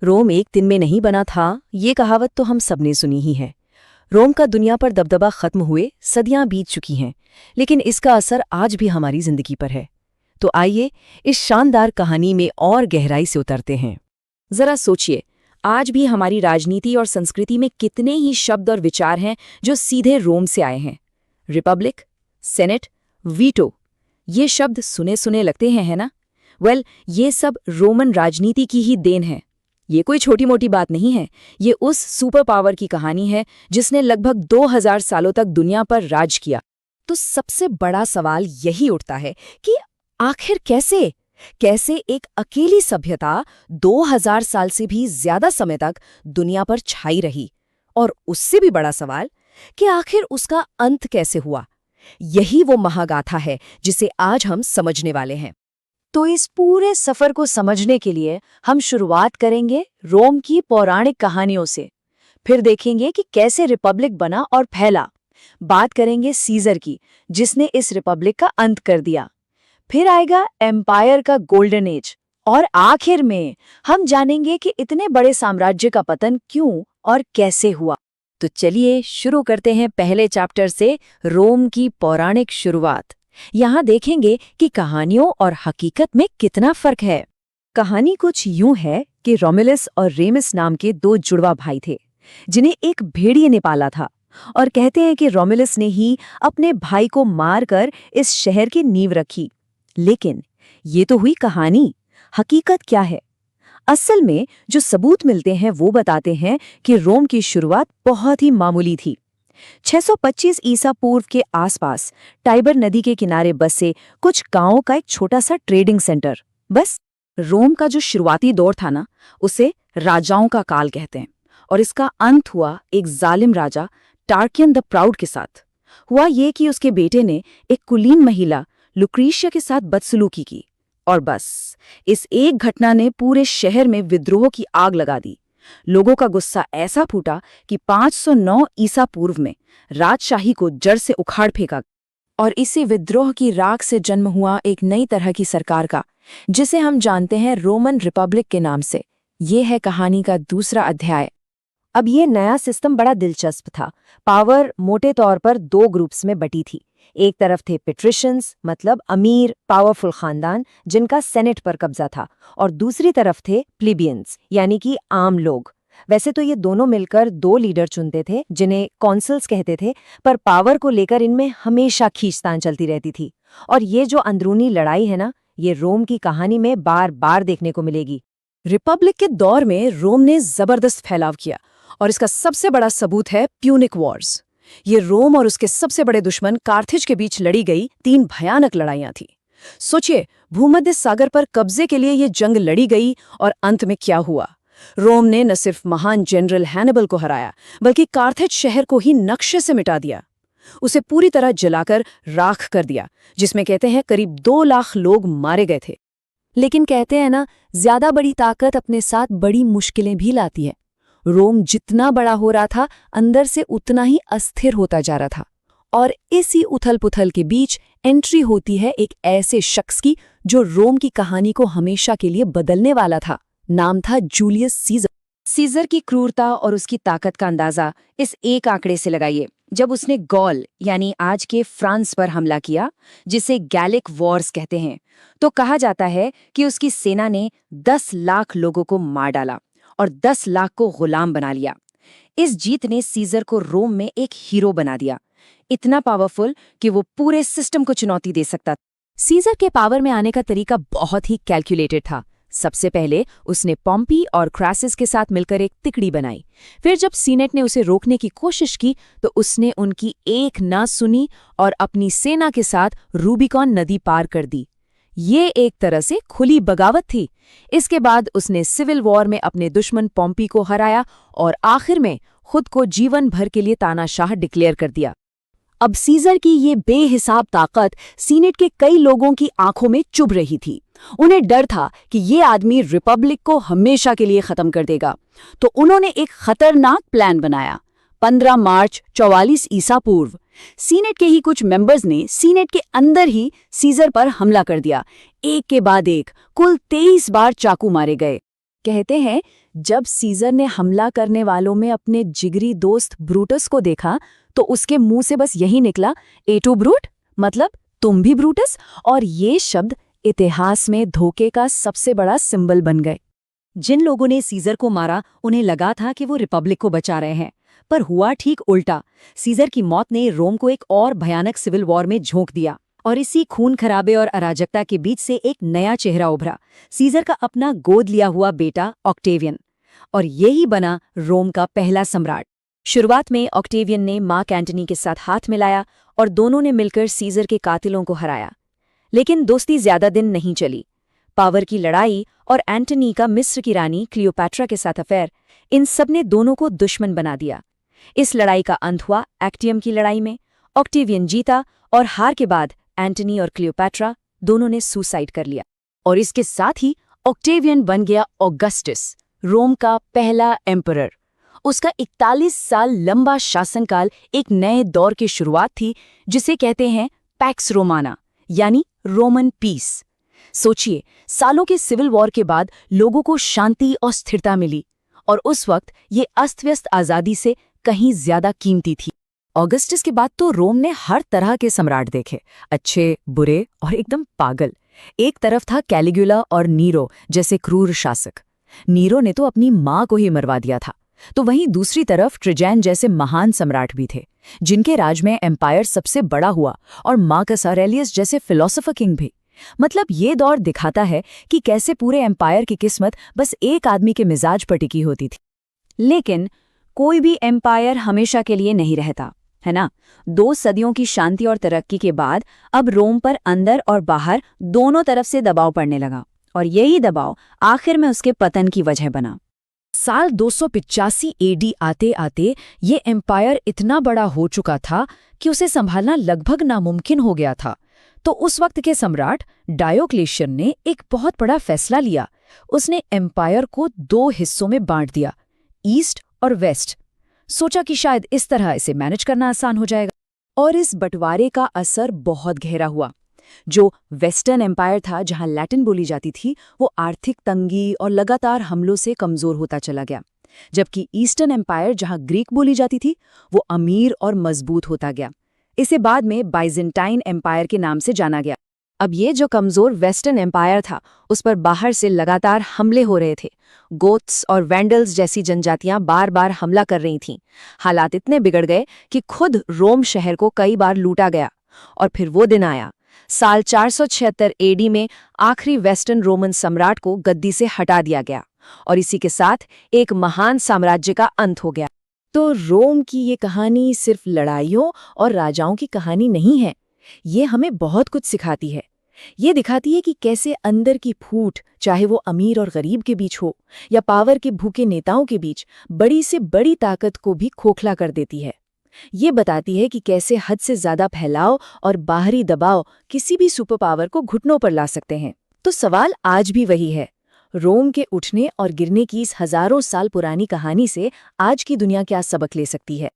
रोम एक दिन में नहीं बना था, ये कहावत तो हम सबने सुनी ही है। रोम का दुनिया पर दबदबा खत्म हुए सदियां बीत चुकी हैं, लेकिन इसका असर आज भी हमारी जिंदगी पर है। तो आइए इस शानदार कहानी में और गहराई से उतरते हैं। जरा सोचिए, आज भी हमारी राजनीति और संस्कृति में कितने ही शब्द और विचार हैं जो सीधे रोम से आए हैं। रिपब्लिक, सेनेट, वीटो, ये शब्द सुने सुने लगते हैं, है ना? ये सब रोमन राजनीति की ही देन है। ये कोई छोटी मोटी बात नहीं है, ये उस सुपर पावर की कहानी है जिसने लगभग 2000 सालों तक दुनिया पर राज किया। तो सबसे बड़ा सवाल यही उठता है कि आखिर कैसे एक अकेली सभ्यता 2000 साल से भी ज्यादा समय तक दुनिया पर छाई रही, और उससे भी बड़ा सवाल कि आखिर उसका अंत कैसे हुआ। यही वो महागाथा है जिसे आज हम समझने वाले हैं। तो इस पूरे सफर को समझने के लिए हम शुरुआत करेंगे रोम की पौराणिक कहानियों से। फिर देखेंगे कि कैसे रिपब्लिक बना और फैला। बात करेंगे सीजर की, जिसने इस रिपब्लिक का अंत कर दिया। फिर आएगा एम्पायर का गोल्डन एज, और आखिर में हम जानेंगे कि इतने बड़े साम्राज्य का पतन क्यों और कैसे हुआ। तो चलिए शुरू करते हैं पहले चैप्टर से, रोम की पौराणिक शुरुआत। यहाँ देखेंगे कि कहानियों और हकीकत में कितना फर्क है। कहानी कुछ यूं है कि रोमुलस और रेमस नाम के दो जुड़वा भाई थे, जिन्हें एक भेड़िए ने पाला था, और कहते हैं कि रोमुलस ने ही अपने भाई को मारकर इस शहर की नींव रखी। लेकिन ये तो हुई कहानी, हकीकत क्या है? असल में जो सबूत मिलते हैं वो बताते हैं कि रोम की शुरुआत बहुत ही मामूली थी। 625 ईसा पूर्व के आसपास टाइबर नदी के किनारे बसे कुछ गांवों का एक छोटा सा ट्रेडिंग सेंटर। बस रोम का जो शुरुआती दौर था ना, उसे राजाओं का काल कहते हैं, और इसका अंत हुआ एक जालिम राजा टार्कियन द प्राउड के साथ। हुआ ये कि उसके बेटे ने एक कुलीन महिला लुक्रीशिया के साथ बदसलूकी की, और बस इस एक घटना ने पूरे शहर में विद्रोह की आग लगा दी। लोगों का गुस्सा ऐसा फूटा कि 509 ईसा पूर्व में राजशाही को जड़ से उखाड़ फेंका, और इसी विद्रोह की राख से जन्म हुआ एक नई तरह की सरकार का, जिसे हम जानते हैं रोमन रिपब्लिक के नाम से। ये है कहानी का दूसरा अध्याय। अब ये नया सिस्टम बड़ा दिलचस्प था। पावर मोटे तौर पर दो ग्रुप्स में बटी थी। एक तरफ थे पेट्रिशियंस, मतलब अमीर पावरफुल खानदान जिनका सेनेट पर कब्जा था, और दूसरी तरफ थे प्लीबियंस, यानी कि आम लोग। वैसे तो ये दोनों मिलकर दो लीडर चुनते थे जिन्हें कॉन्सल्स कहते थे, पर पावर को लेकर इनमें हमेशा खींचतान चलती रहती थी। और ये जो अंदरूनी लड़ाई है ना, ये रोम की कहानी में बार बार देखने को मिलेगी। रिपब्लिक के दौर में रोम ने जबरदस्त फैलाव किया, और इसका सबसे बड़ा सबूत है प्यूनिक वॉर्स। ये रोम और उसके सबसे बड़े दुश्मन कार्थेज के बीच लड़ी गई 3 भयानक लड़ाइयां थी। सोचिए, भूमध्य सागर पर कब्जे के लिए ये जंग लड़ी गई, और अंत में क्या हुआ? रोम ने न सिर्फ महान जनरल हैनिबल को हराया, बल्कि कार्थेज शहर को ही नक्शे से मिटा दिया। उसे पूरी तरह जलाकर राख कर दिया, जिसमें कहते हैं करीब 2 लाख लोग मारे गए थे। लेकिन कहते हैं ना, ज्यादा बड़ी ताकत अपने साथ बड़ी मुश्किलें भी लाती है। रोम जितना बड़ा हो रहा था, अंदर से उतना ही अस्थिर होता जा रहा था, और इसी उथल-पुथल के बीच एंट्री होती है एक ऐसे शख्स की जो रोम की कहानी को हमेशा के लिए बदलने वाला था। नाम था जूलियस सीजर। सीजर की क्रूरता और उसकी ताकत का अंदाजा इस एक आंकड़े से लगाइए, जब उसने गॉल यानी आज के फ्रांस पर हमला किया, जिसे गैलिक वॉर्स कहते हैं। तो कहा जाता है कि उसकी सेना ने 10 लाख लोगों को मार डाला और 10 लाख को गुलाम बना लिया। इस जीत ने सीजर को रोम में एक हीरो बना दिया, इतना पावरफुल कि वो पूरे सिस्टम को चुनौती दे सकता था। सीजर के पावर में आने का तरीका बहुत ही कैलकुलेटेड था। सबसे पहले उसने पॉम्पी और क्रासिस के साथ मिलकर एक तिकड़ी बनाई। फिर जब सीनेट ने उसे रोकने की कोशिश की, तो उसने उनकी एक ना सुनी और अपनी सेना के साथ रूबिकॉन नदी पार कर दी। ये एक तरह से खुली बगावत थी। इसके बाद उसने सिविल वॉर में अपने दुश्मन पॉम्पी को हराया, और आखिर में खुद को जीवन भर के लिए तानाशाह डिक्लेयर कर दिया। अब सीजर की ये बेहिसाब ताकत सीनेट के कई लोगों की आंखों में चुभ रही थी। उन्हें डर था कि ये आदमी रिपब्लिक को हमेशा के लिए खत्म कर देगा। तो उन्होंने एक खतरनाक प्लान बनाया। 15 मार्च 44 ईसा पूर्व सीनेट के ही कुछ मेंबर्स ने सीनेट के अंदर ही सीजर पर हमला कर दिया। एक के बाद एक कुल 23 बार चाकू मारे गए। कहते हैं जब सीजर ने हमला करने वालों में अपने जिगरी दोस्त ब्रूटस को देखा तो उसके मुंह से बस यही निकला, ए टू ब्रूट, मतलब तुम भी ब्रूटस। और ये शब्द इतिहास में धोखे का सबसे बड़ा सिंबल बन गए। जिन लोगों ने सीजर को मारा उन्हें लगा था कि वो रिपब्लिक को बचा रहे हैं, पर हुआ ठीक उल्टा। सीजर की मौत ने रोम को एक और भयानक सिविल वॉर में झोंक दिया, और इसी खून खराबे और अराजकता के बीच से एक नया चेहरा उभरा, सीजर का अपना गोद लिया हुआ बेटा ऑक्टेवियन। और यही बना रोम का पहला सम्राट। शुरुआत में ऑक्टेवियन ने मार्क एंटनी के साथ हाथ मिलाया और दोनों ने मिलकर सीजर के कातिलों को हराया। लेकिन दोस्ती ज्यादा दिन नहीं चली। पावर की लड़ाई और एंटनी का मिस्र की रानी क्लियोपैट्रा के साथ अफेयर, इन सब ने दोनों को दुश्मन बना दिया। इस लड़ाई का अंत हुआ एक्टियम की लड़ाई में। ऑक्टेवियन जीता और हार के बाद एंटनी और क्लियोपैट्रा दोनों ने सुसाइड कर लिया। और इसके साथ ही ऑक्टेवियन बन गया ऑगस्टस, रोम का पहला एम्परर। उसका 41 साल लंबा शासनकाल एक नए दौर की शुरुआत थी, जिसे कहते हैं पैक्स रोमाना, यानी रोमन पीस। सोचिए, सालों के सिविल वॉर के बाद लोगों को शांति और स्थिरता मिली, और उस वक्त ये अस्त-व्यस्त आज़ादी से कहीं ज्यादा कीमती थी। ऑगस्टस के बाद तो रोम ने हर तरह के सम्राट देखे, अच्छे, बुरे और एकदम पागल। एक तरफ था कैलिगुला और नीरो जैसे क्रूर शासक। नीरो ने तो अपनी माँ को ही मरवा दिया था। तो वहीं दूसरी तरफ ट्रेजन जैसे महान सम्राट भी थे, जिनके राज में एम्पायर सबसे बड़ा हुआ, और मार्कस ऑरेलियस जैसे फिलोसोफर किंग भी। मतलब ये दौर दिखाता है कि कैसे पूरे एम्पायर की किस्मत बस एक आदमी के मिजाज पर टिकी होती थी। लेकिन कोई भी एम्पायर हमेशा के लिए नहीं रहता, है ना। 2 सदियों की शांति और तरक्की के बाद अब रोम पर अंदर और बाहर दोनों तरफ से दबाव पड़ने लगा, और यही दबाव आखिर में उसके पतन की वजह बना। साल 285 एडी आते आते ये एम्पायर इतना बड़ा हो चुका था कि उसे संभालना लगभग नामुमकिन हो गया था। तो उस वक्त के सम्राट डायोक्लेशियन ने एक बहुत बड़ा फैसला लिया। उसने एम्पायर को 2 हिस्सों में बांट दिया, ईस्ट और वेस्ट। सोचा कि शायद इस तरह इसे मैनेज करना आसान हो जाएगा। और इस बंटवारे का असर बहुत गहरा हुआ। जो वेस्टर्न एम्पायर था, जहां लैटिन बोली जाती थी, वो आर्थिक तंगी और लगातार हमलों से कमजोर होता चला गया, जबकि ईस्टर्न एम्पायर, जहां ग्रीक बोली जाती थी, वो अमीर और मजबूत होता गया। इसे बाद में बाइजेंटाइन एम्पायर के नाम से जाना गया। अब ये जो कमजोर वेस्टर्न एम्पायर था, उस पर बाहर से लगातार हमले हो रहे थे। गोथ्स और वैंडल्स जैसी जनजातियां बार बार हमला कर रही थीं। हालात इतने बिगड़ गए कि खुद रोम शहर को कई बार लूटा गया। और फिर वो दिन आया, साल 476 एडी में आखिरी वेस्टर्न रोमन सम्राट को गद्दी से हटा दिया गया, और इसी के साथ एक महान साम्राज्य का अंत हो गया। तो रोम की ये कहानी सिर्फ लड़ाइयों और राजाओं की कहानी नहीं है। ये हमें बहुत कुछ सिखाती है। ये दिखाती है कि कैसे अंदर की फूट, चाहे वो अमीर और गरीब के बीच हो या पावर के भूखे नेताओं के बीच, बड़ी से बड़ी ताकत को भी खोखला कर देती है। ये बताती है कि कैसे हद से ज्यादा फैलाव और बाहरी दबाव किसी भी सुपर पावर को घुटनों पर ला सकते हैं। तो सवाल आज भी वही है, रोम के उठने और गिरने की इस हजारों साल पुरानी कहानी से आज की दुनिया क्या सबक ले सकती है।